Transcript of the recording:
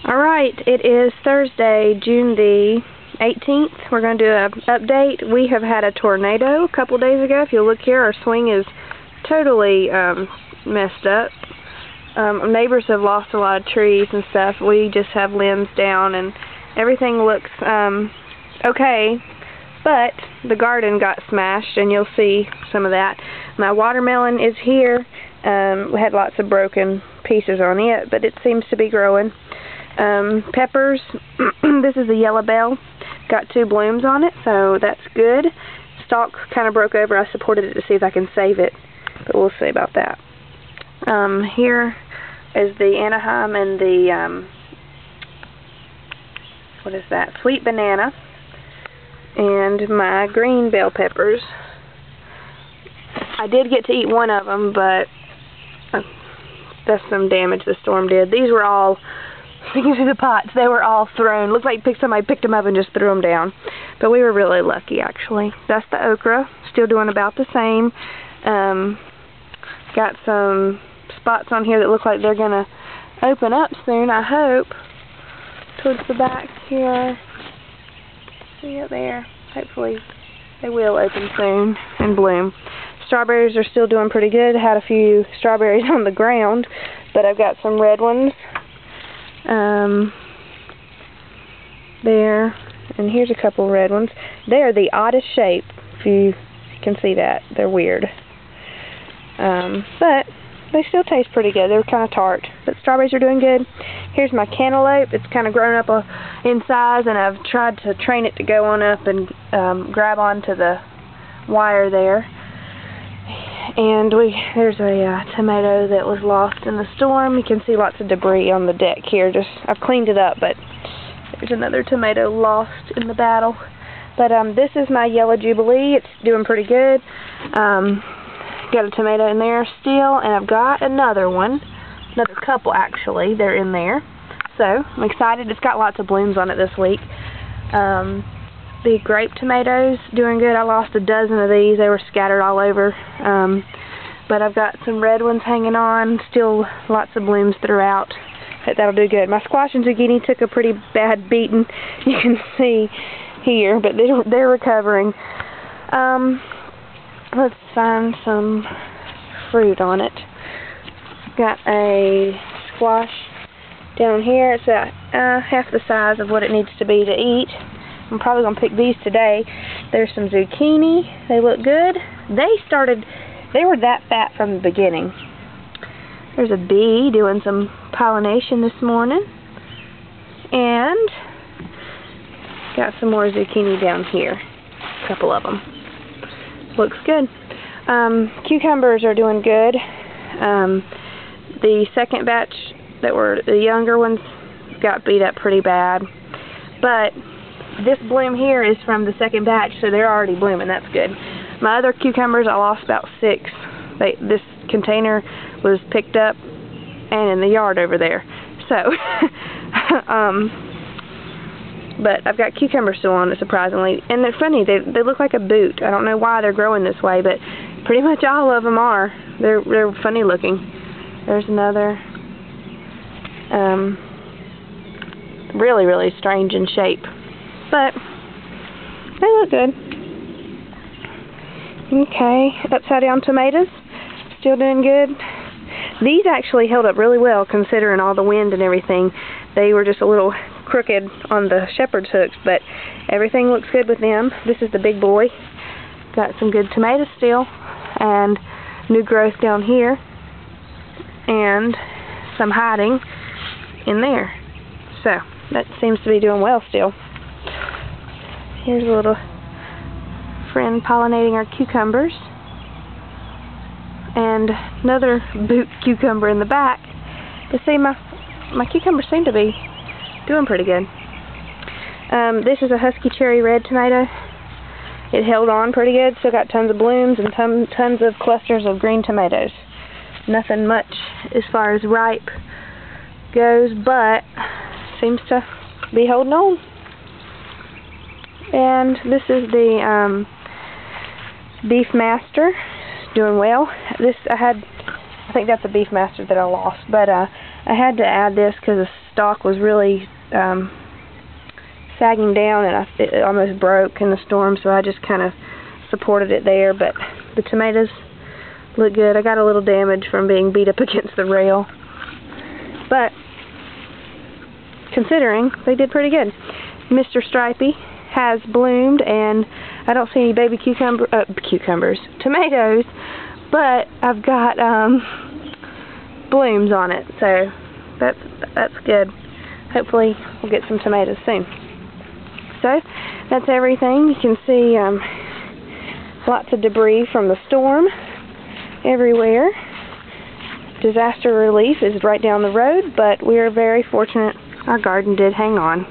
Alright, it is Thursday, June the 18th. We're going to do an update. We have had a tornado a couple days ago. If you look here, our swing is totally messed up. Neighbors have lost a lot of trees and stuff. We just have limbs down and everything looks okay, but the garden got smashed and you'll see some of that. My watermelon is here. We had lots of broken pieces on it, but it seems to be growing. Peppers, this is a yellow bell, got 2 blooms on it, so that's good. Stalk kind of broke over. I supported it to see if I can save it, but we'll see about that. Here is the Anaheim and the, what is that, sweet banana, and my green bell peppers. I did get to eat one of them, but that's some damage the storm did. These were all, you can see the pots, they were all thrown. Looked like somebody picked them up and just threw them down. But we were really lucky, actually. That's the okra, still doing about the same. Got some spots on here that look like they're going to open up soon, I hope. Towards the back here. See it there. Hopefully they will open soon and bloom. Strawberries are still doing pretty good. Had a few strawberries on the ground, but I've got some red ones. There, and here's a couple red ones. They are the oddest shape, if you can see that. They're weird. But they still taste pretty good. They're kind of tart. But strawberries are doing good. Here's my cantaloupe. It's kind of grown up in size, and I've tried to train it to go on up and grab onto the wire there. And there's a tomato that was lost in the storm. You can see lots of debris on the deck here. I've cleaned it up, but there's another tomato lost in the battle. But this is my yellow jubilee. It's doing pretty good. Got a tomato in there still, and I've got another one. Another couple, actually. They're in there. So I'm excited. It's got lots of blooms on it this week. The grape tomatoes doing good. I lost a dozen of these. They were scattered all over. But I've got some red ones hanging on. Still lots of blooms throughout. But that'll do good. My squash and zucchini took a pretty bad beating. You can see here, but they're recovering. Let's find some fruit on it. Got a squash down here. It's half the size of what it needs to be to eat. I'm probably going to pick these today. There's some zucchini. They look good. They were that fat from the beginning. There's a bee doing some pollination this morning. And got some more zucchini down here. A couple of them. Looks good. Cucumbers are doing good. The second batch that were the younger ones got beat up pretty bad. But this bloom here is from the second batch, so they're already blooming. That's good. My other cucumbers, I lost about 6. This container was picked up and in the yard over there. So, but I've got cucumbers still on it, surprisingly. And they're funny. They look like a boot. I don't know why they're growing this way, but pretty much all of them are. They're funny looking. There's another. Really, really strange in shape. But they look good. Okay, upside down tomatoes, still doing good. These actually held up really well considering all the wind and everything. They were just a little crooked on the shepherd's hooks, but everything looks good with them. This is the big boy. Got some good tomatoes still, and new growth down here, and some hiding in there. So that seems to be doing well still. Here's a little friend pollinating our cucumbers. And another boot cucumber in the back. But see, my cucumbers seem to be doing pretty good. This is a husky cherry red tomato. It held on pretty good. Still got tons of blooms and tons of clusters of green tomatoes. Nothing much as far as ripe goes, but seems to be holding on. And this is the Beef Master, doing well. I think that's a Beef Master that I lost, but I had to add this because stalk was really sagging down, and it almost broke in the storm, so I just kind of supported it there. But the tomatoes look good. I got a little damage from being beat up against the rail, but considering, they did pretty good. Mr. Stripey has bloomed, and I don't see any baby tomatoes, but I've got blooms on it, so that's good. Hopefully we'll get some tomatoes soon. So that's everything. You can see lots of debris from the storm everywhere. Disaster relief is right down the road, but we are very fortunate our garden did hang on.